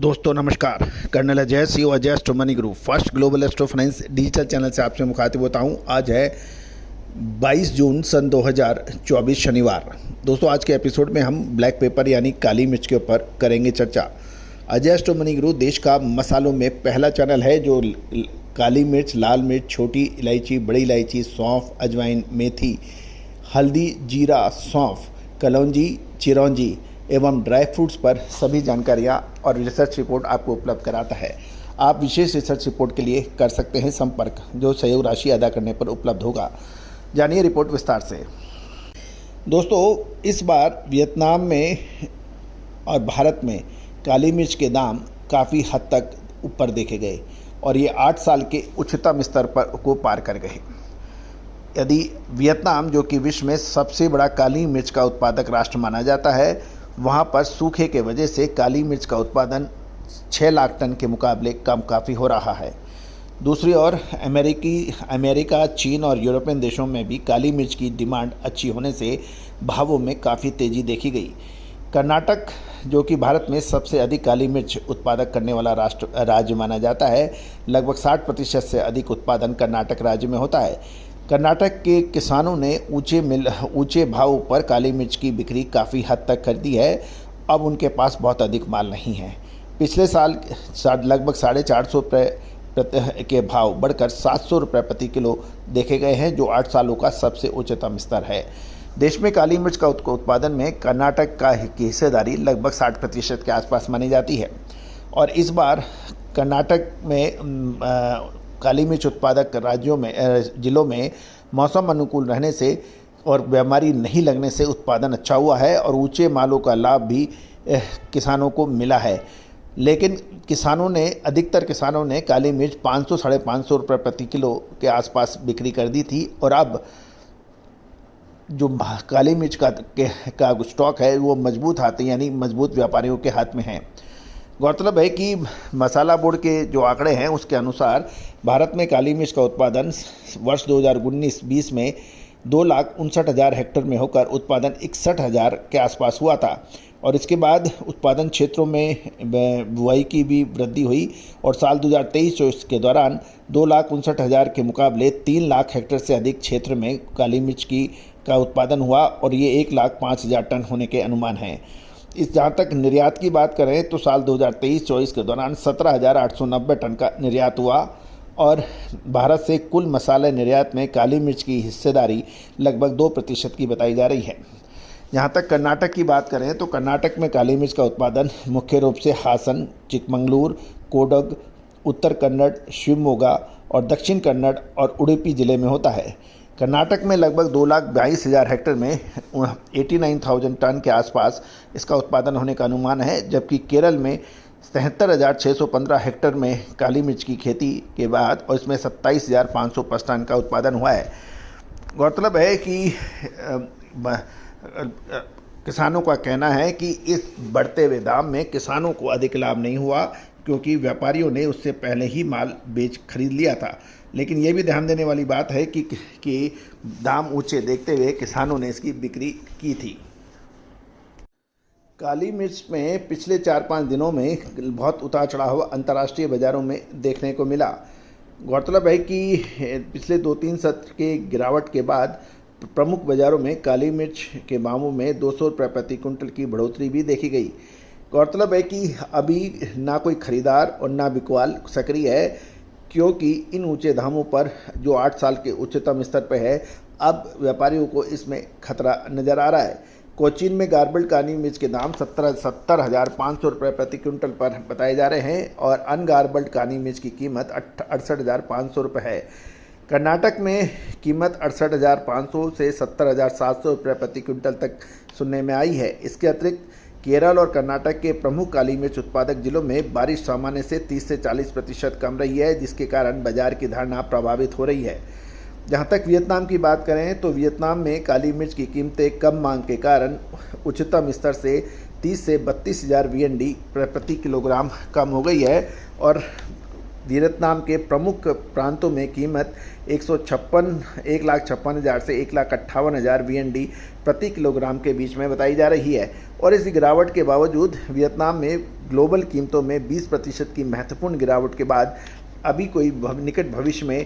दोस्तों नमस्कार। Colonel Ajay C Ajay astro money group first global astro finance digital channel से आपसे मुखातिब होता हूं। आज है 22 जून सन 2024 शनिवार। दोस्तों आज के एपिसोड में हम ब्लैक पेपर यानी काली मिर्च के ऊपर करेंगे चर्चा। अजय एस्ट्रो मनी ग्रुप देश का मसालों में पहला चैनल है जो काली मिर्च, लाल मिर्च, छोटी इलायची, बड़ी इलायची, सौंफ, अजवाइन, मेथी, हल्दी, जीरा, सौंफ, कलौंजी, चिरौंजी एवं ड्राई फ्रूट्स पर सभी जानकारियाँ और रिसर्च रिपोर्ट आपको उपलब्ध कराता है। आप विशेष रिसर्च रिपोर्ट के लिए कर सकते हैं संपर्क, जो सहयोग राशि अदा करने पर उपलब्ध होगा। जानिए रिपोर्ट विस्तार से। दोस्तों इस बार वियतनाम में और भारत में काली मिर्च के दाम काफ़ी हद तक ऊपर देखे गए और ये 8 साल के उच्चतम स्तर पर को पार कर गए। यदि वियतनाम, जो कि विश्व में सबसे बड़ा काली मिर्च का उत्पादक राष्ट्र माना जाता है, वहाँ पर सूखे के वजह से काली मिर्च का उत्पादन 6 लाख टन के मुकाबले कम काफ़ी हो रहा है। दूसरी ओर अमेरिका, चीन और यूरोपियन देशों में भी काली मिर्च की डिमांड अच्छी होने से भावों में काफ़ी तेज़ी देखी गई। कर्नाटक, जो कि भारत में सबसे अधिक काली मिर्च उत्पादक करने वाला राज्य माना जाता है, लगभग 60% से अधिक उत्पादन कर्नाटक राज्य में होता है। कर्नाटक के किसानों ने ऊंचे भाव पर काली मिर्च की बिक्री काफ़ी हद तक कर दी है। अब उनके पास बहुत अधिक माल नहीं है। पिछले साल लगभग 450 रुपये के भाव बढ़कर 700 रुपये प्रति किलो देखे गए हैं, जो 8 सालों का सबसे उच्चतम स्तर है। देश में काली मिर्च का उत्पादन में कर्नाटक की हिस्सेदारी लगभग 60% के आसपास मानी जाती है और इस बार कर्नाटक में काली मिर्च उत्पादक जिलों में मौसम अनुकूल रहने से और बीमारी नहीं लगने से उत्पादन अच्छा हुआ है और ऊंचे मालों का लाभ भी किसानों को मिला है। लेकिन अधिकतर किसानों ने काली मिर्च 500-550 रुपये प्रति किलो के आसपास बिक्री कर दी थी और अब जो काली मिर्च का स्टॉक है वो मजबूत हाथ यानी मजबूत व्यापारियों के हाथ में है। गौरतलब है कि मसाला बोर्ड के जो आंकड़े हैं उसके अनुसार भारत में काली मिर्च का उत्पादन वर्ष 2019-20 में 2,59,000 हेक्टेयर में होकर उत्पादन 61,000 के आसपास हुआ था और इसके बाद उत्पादन क्षेत्रों में बुआई की भी वृद्धि हुई और साल 2023-24 के दौरान 2,59,000 के मुकाबले 3 लाख हेक्टेयर से अधिक क्षेत्र में काली मिर्च का उत्पादन हुआ और ये 1,05,000 टन होने के अनुमान हैं। जहाँ तक निर्यात की बात करें तो साल 2023-24 के दौरान 17,890 टन का निर्यात हुआ और भारत से कुल मसाले निर्यात में काली मिर्च की हिस्सेदारी लगभग 2% की बताई जा रही है। जहाँ तक कर्नाटक की बात करें तो कर्नाटक में काली मिर्च का उत्पादन मुख्य रूप से हासन, चिकमंगलूर, कोडग, उत्तर कन्नड़, शिवमोगा और दक्षिण कन्नड़ और उडुपी जिले में होता है। कर्नाटक में लगभग 2,22,000 हेक्टेयर में 89,000 टन के आसपास इसका उत्पादन होने का अनुमान है, जबकि केरल में 73,615 हेक्टेयर में काली मिर्च की खेती के बाद और इसमें 27,505 टन का उत्पादन हुआ है। गौरतलब है कि किसानों का कहना है कि इस बढ़ते हुए दाम में किसानों को अधिक लाभ नहीं हुआ, क्योंकि व्यापारियों ने उससे पहले ही माल खरीद लिया था। लेकिन ये भी ध्यान देने वाली बात है कि दाम ऊंचे देखते हुए किसानों ने इसकी बिक्री की थी। काली मिर्च में पिछले 4-5 दिनों में बहुत उतार चढ़ाव अंतर्राष्ट्रीय बाज़ारों में देखने को मिला। गौरतलब है कि पिछले 2-3 सत्र के गिरावट के बाद प्रमुख बाज़ारों में काली मिर्च के दामों में 200 रुपये प्रति कुंटल की बढ़ोतरी भी देखी गई। गौरतलब है कि अभी ना कोई खरीदार और ना बिकवाल सक्रिय है, क्योंकि इन ऊंचे दामों पर जो 8 साल के उच्चतम स्तर पर है, अब व्यापारियों को इसमें खतरा नज़र आ रहा है। कोचीन में गार्बल्ड काली मिर्च के दाम 70,500 रुपये प्रति क्विंटल पर बताए जा रहे हैं और अनगार्बल्ड काली मिर्च की कीमत 68,500 रुपये है। कर्नाटक में कीमत 68,500 से 70,700 रुपये प्रति क्विंटल तक सुनने में आई है। इसके अतिरिक्त केरल और कर्नाटक के प्रमुख काली मिर्च उत्पादक जिलों में बारिश सामान्य से 30 से 40% कम रही है, जिसके कारण बाजार की धारणा प्रभावित हो रही है। जहां तक वियतनाम की बात करें तो वियतनाम में काली मिर्च की कीमतें कम मांग के कारण उच्चतम स्तर से 30 से 32,000 VND प्रति किलोग्राम कम हो गई है और वियतनाम के प्रमुख प्रांतों में कीमत 1,56,000 से 1,58,000 VND प्रति किलोग्राम के बीच में बताई जा रही है। और इस गिरावट के बावजूद वियतनाम में ग्लोबल कीमतों में 20% की महत्वपूर्ण गिरावट के बाद अभी कोई निकट भविष्य में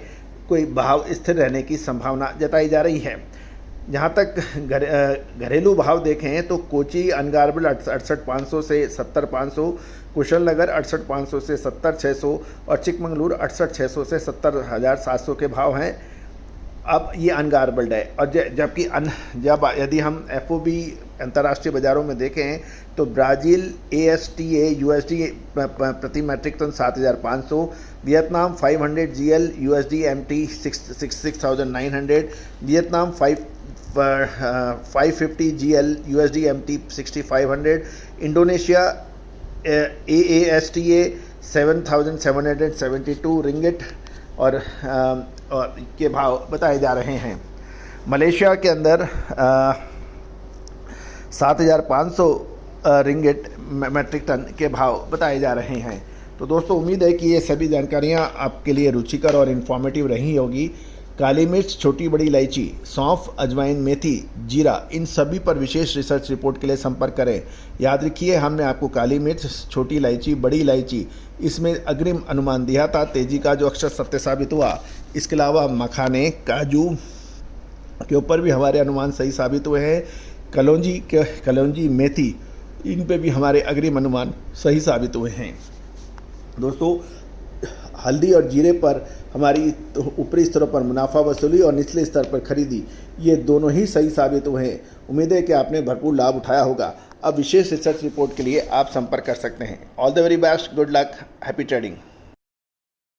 कोई भाव स्थिर रहने की संभावना जताई जा रही है। जहाँ तक घरेलू भाव देखें तो कोची अनगार्बल 68,500 से 70,500, कुशलनगर 68,500 से 70,600 और चिकमंगलूर 68,600 से 70,700 के भाव हैं। अब ये अनगार्बल्ड है। और जबकि यदि हम FOB अंतर्राष्ट्रीय बाज़ारों में देखें तो ब्राज़ील ASTA USD प्रति metric ton 7,500, Vietnam 500 GL USD MT 6,900, Vietnam 550 GL USD MT 6,500, Indonesia AASTA 7,772 ringgit और के भाव बताए जा रहे हैं। मलेशिया के अंदर 7,500 रिंगिट मैट्रिक टन के भाव बताए जा रहे हैं। तो दोस्तों, उम्मीद है कि ये सभी जानकारियाँ आपके लिए रुचिकर और इन्फॉर्मेटिव रही होगी। काली मिर्च, छोटी बड़ी इलायची, सौंफ, अजवाइन, मेथी, जीरा, इन सभी पर विशेष रिसर्च रिपोर्ट के लिए संपर्क करें। याद रखिए, हमने आपको काली मिर्च, छोटी इलायची, बड़ी इलायची, इसमें अग्रिम अनुमान दिया था तेजी का, जो अक्सर सत्य साबित हुआ। इसके अलावा मखाने, काजू के ऊपर भी हमारे अनुमान सही साबित हुए हैं। कलौंजी, मेथी, इन पे भी हमारे अग्रिम अनुमान सही साबित हुए हैं। दोस्तों, हल्दी और जीरे पर हमारी ऊपरी स्तरों पर मुनाफा वसूली और निचले स्तर पर खरीदी, ये दोनों ही सही साबित हुए हैं। उम्मीद है कि आपने भरपूर लाभ उठाया होगा। अब विशेष रिसर्च रिपोर्ट के लिए आप संपर्क कर सकते हैं। All the very best, good luck, happy trading.